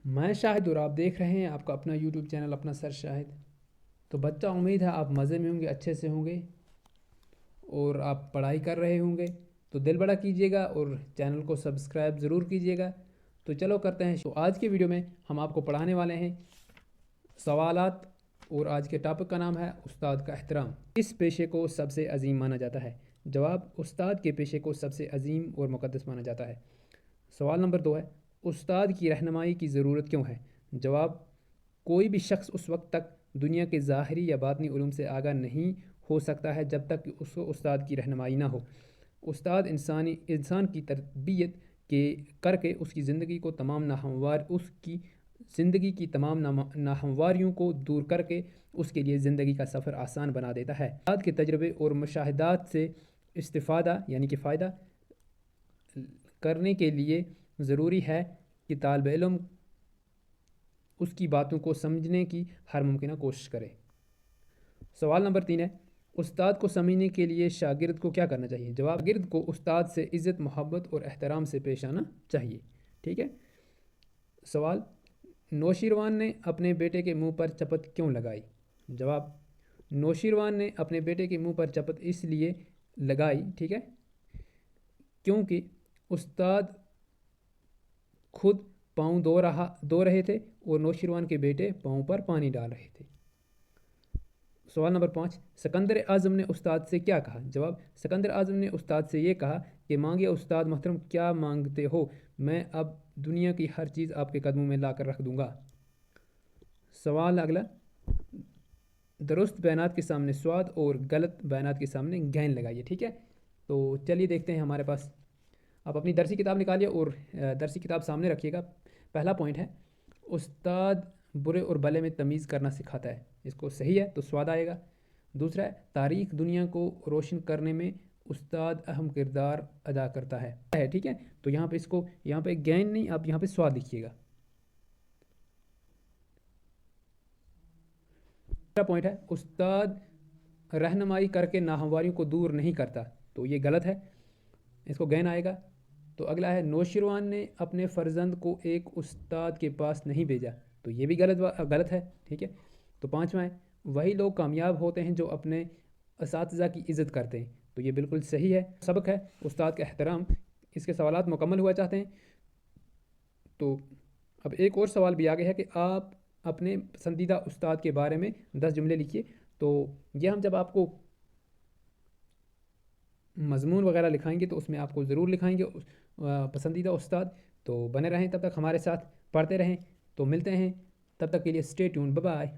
میں شاہد اور آپ دیکھ رہے ہیں آپ کا اپنا یوٹیوب چینل اپنا سر شاہد۔ تو بچہ امید ہے آپ مزے میں ہوں گے، اچھے سے ہوں گے اور آپ پڑھائی کر رہے ہوں گے، تو دل بڑا کیجیے گا اور چینل کو سبسکرائب ضرور کیجیے گا۔ تو چلو کرتے ہیں تو آج کی ویڈیو میں ہم آپ کو پڑھانے والے ہیں سوالات، اور آج کے ٹاپک کا نام ہے استاد کا احترام۔ اس پیشے کو سب سے عظیم مانا جاتا ہے؟ جواب: استاد کے پیشے کو سب سے عظیم اور مقدس مانا جاتا ہے۔ سوال نمبر 2 ہے، استاد کی رہنمائی کی ضرورت کیوں ہے؟ جواب: کوئی بھی شخص اس وقت تک دنیا کے ظاہری یا باطنی علوم سے آگاہ نہیں ہو سکتا ہے جب تک کہ اس کو استاد کی رہنمائی نہ ہو۔ استاد انسان کی تربیت کر کے اس کی زندگی کی تمام ناہمواریوں کو دور کر کے اس کے لیے زندگی کا سفر آسان بنا دیتا ہے۔ استاد کے تجربے اور مشاہدات سے استفادہ یعنی کہ فائدہ کرنے کے لیے ضروری ہے کہ طالب علم اس کی باتوں کو سمجھنے کی ہر ممکنہ کوشش کرے۔ سوال نمبر 3 ہے، استاد کو سمجھنے کے لیے شاگرد کو کیا کرنا چاہیے؟ جواب: شاگرد کو استاد سے عزت، محبت اور احترام سے پیش آنا چاہیے۔ ٹھیک ہے۔ سوال: نوشیروان نے اپنے بیٹے کے منہ پر چپت کیوں لگائی؟ جواب: نوشیروان نے اپنے بیٹے کے منہ پر چپت اس لیے لگائی، ٹھیک ہے، کیونکہ استاد خود پاؤں دھو رہے تھے اور نوشیروان کے بیٹے پاؤں پر پانی ڈال رہے تھے۔ سوال نمبر 5، سکندر اعظم نے استاد سے کیا کہا؟ جواب: سکندر اعظم نے استاد سے یہ کہا کہ مانگے استاد محترم، کیا مانگتے ہو؟ میں اب دنیا کی ہر چیز آپ کے قدموں میں لا کر رکھ دوں گا۔ سوال اگلا، درست بیانات کے سامنے سواد اور غلط بیانات کے سامنے گین لگائیے۔ ٹھیک ہے، تو چلیے دیکھتے ہیں ہمارے پاس۔ آپ اپنی درسی کتاب نکالیے اور درسی کتاب سامنے رکھیے گا۔ پہلا پوائنٹ ہے، استاد برے اور بھلے میں تمیز کرنا سکھاتا ہے۔ اس کو صحیح ہے تو سواد آئے گا۔ دوسرا ہے، تاریخ دنیا کو روشن کرنے میں استاد اہم کردار ادا کرتا ہے۔ ٹھیک ہے، تو یہاں پہ گین نہیں، آپ یہاں پہ سواد لکھیے گا۔ دوسرا پوائنٹ ہے، استاد رہنمائی کر کے ناہمواریوں کو دور نہیں کرتا، تو یہ غلط ہے، اس کو گین آئے گا۔ تو اگلا ہے، نوشیروان نے اپنے فرزند کو ایک استاد کے پاس نہیں بھیجا، تو یہ بھی غلط ہے۔ ٹھیک ہے، تو پانچواں ہے، وہی لوگ کامیاب ہوتے ہیں جو اپنے اساتذہ کی عزت کرتے ہیں، تو یہ بالکل صحیح ہے۔ سبق ہے استاد کا احترام۔ اس کے سوالات مکمل ہوا چاہتے ہیں، تو اب ایک اور سوال بھی آگے ہے کہ آپ اپنے پسندیدہ استاد کے بارے میں 10 جملے لکھیے۔ تو یہ ہم جب آپ کو مضمون وغیرہ لکھائیں گے تو اس میں آپ کو ضرور لکھائیں گے پسندیدہ استاد۔ تو بنے رہیں تب تک ہمارے ساتھ، پڑھتے رہیں۔ تو ملتے ہیں، تب تک کے لیے اسٹے ٹیون، بائے بائے۔